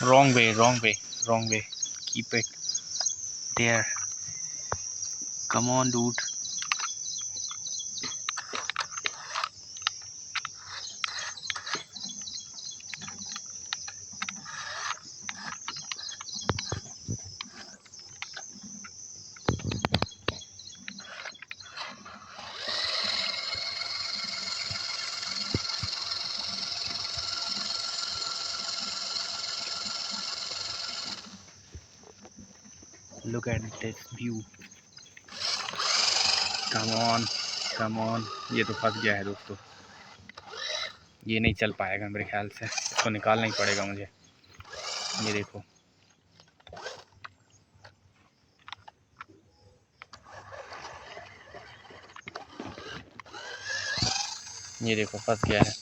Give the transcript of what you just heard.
Wrong way, wrong way, wrong way. Keep it there. Come on, dude. Look at this view. Come on, come on. ये तो फंस गया है दोस्तों, ये नहीं चल पाएगा मेरे ख्याल से, इसको निकालना ही पड़ेगा मुझे। ये देखो, ये देखो फंस गया है।